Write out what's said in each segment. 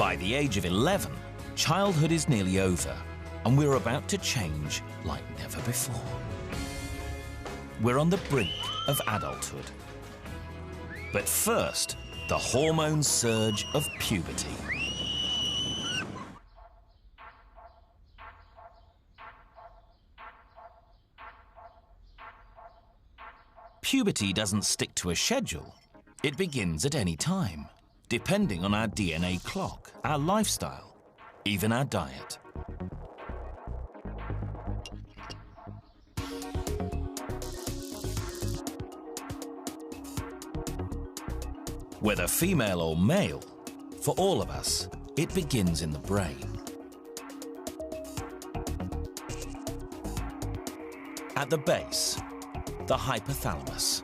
By the age of 11, childhood is nearly over, and we're about to change like never before. We're on the brink of adulthood. But first, the hormone surge of puberty. Puberty doesn't stick to a schedule. It begins at any time, depending on our DNA clock, our lifestyle, even our diet. Whether female or male, for all of us, it begins in the brain. At the base, the hypothalamus,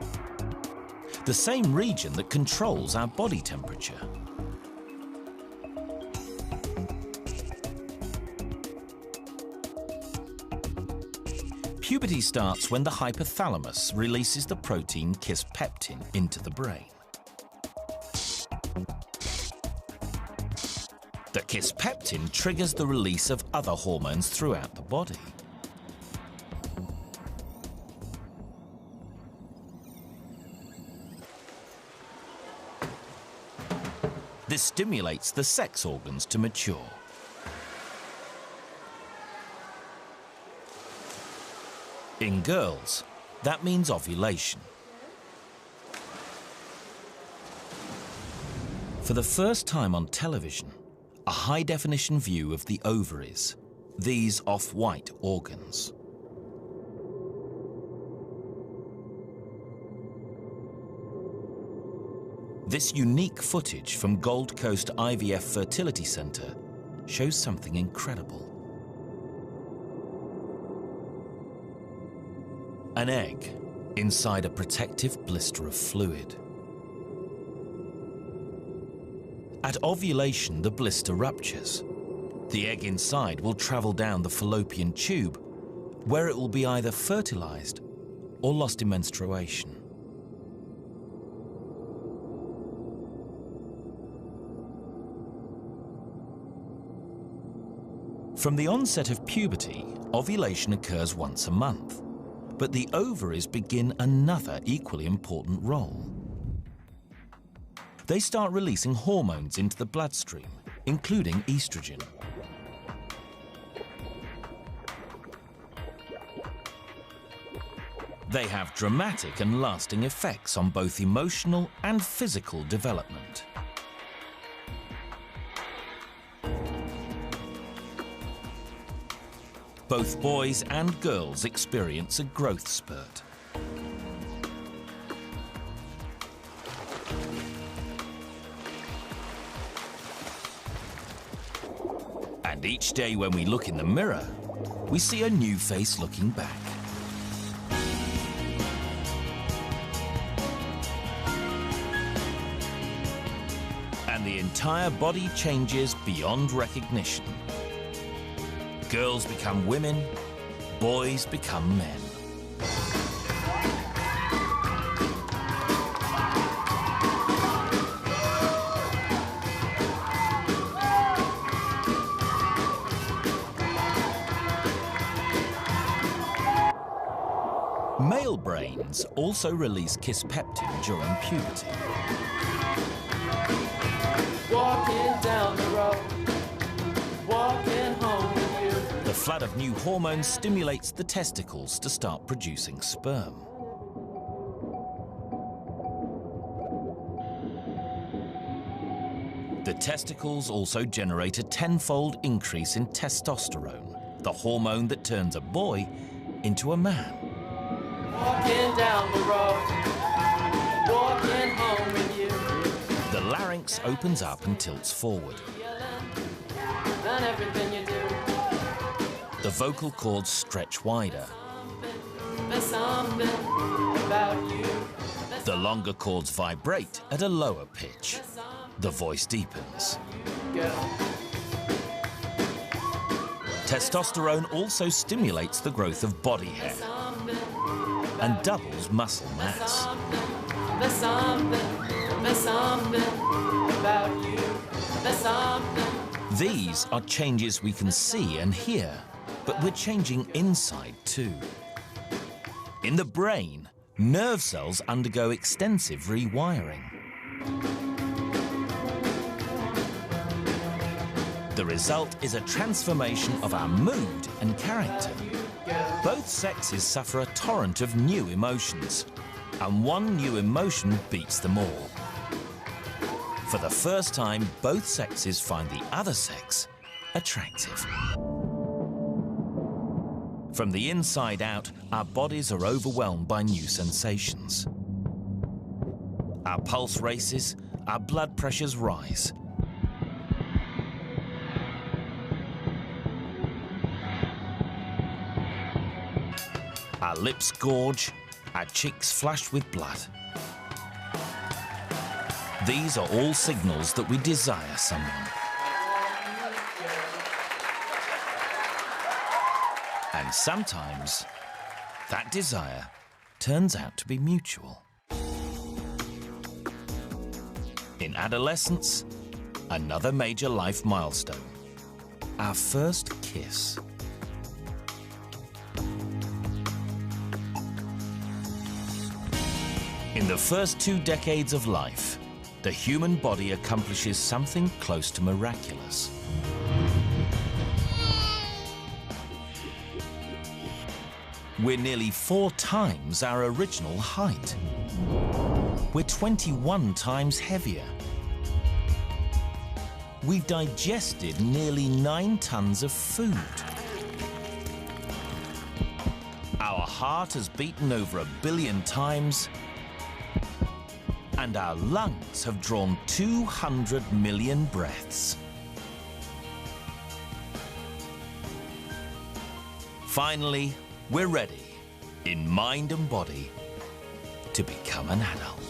the same region that controls our body temperature. Puberty starts when the hypothalamus releases the protein kisspeptin into the brain. The kisspeptin triggers the release of other hormones throughout the body. This stimulates the sex organs to mature. In girls, that means ovulation. For the first time on television, a high-definition view of the ovaries, these off-white organs. This unique footage from Gold Coast IVF Fertility Centre shows something incredible. An egg inside a protective blister of fluid. At ovulation, the blister ruptures. The egg inside will travel down the fallopian tube, where it will be either fertilized or lost in menstruation. From the onset of puberty, ovulation occurs once a month, but the ovaries begin another equally important role. They start releasing hormones into the bloodstream, including estrogen. They have dramatic and lasting effects on both emotional and physical development. Both boys and girls experience a growth spurt. And each day when we look in the mirror, we see a new face looking back. And the entire body changes beyond recognition. Girls become women, boys become men. Male brains also release kisspeptin during puberty. Walking down the road, walking home. The flood of new hormones stimulates the testicles to start producing sperm. The testicles also generate a tenfold increase in testosterone, the hormone that turns a boy into a man. Walking down the road, walking home with you. The larynx opens up and tilts forward. Done everything you do. The vocal cords stretch wider. There's something about you. The longer cords vibrate at a lower pitch. The voice deepens. Testosterone also stimulates the growth of body hair and doubles muscle mass. There's something about you. There's something These are changes we can see and hear, but we're changing inside too. In the brain, nerve cells undergo extensive rewiring. The result is a transformation of our mood and character. Both sexes suffer a torrent of new emotions, and one new emotion beats them all. For the first time, both sexes find the other sex attractive. From the inside out, our bodies are overwhelmed by new sensations. Our pulse races, our blood pressures rise. Our lips gorge, our cheeks flush with blood. These are all signals that we desire someone. And sometimes, that desire turns out to be mutual. In adolescence, another major life milestone, our first kiss. In the first 2 decades of life, the human body accomplishes something close to miraculous. We're nearly 4 times our original height. We're 21 times heavier. We've digested nearly 9 tons of food. Our heart has beaten over 1 billion times, and our lungs have drawn 200 million breaths. Finally, we're ready, in mind and body, to become an adult.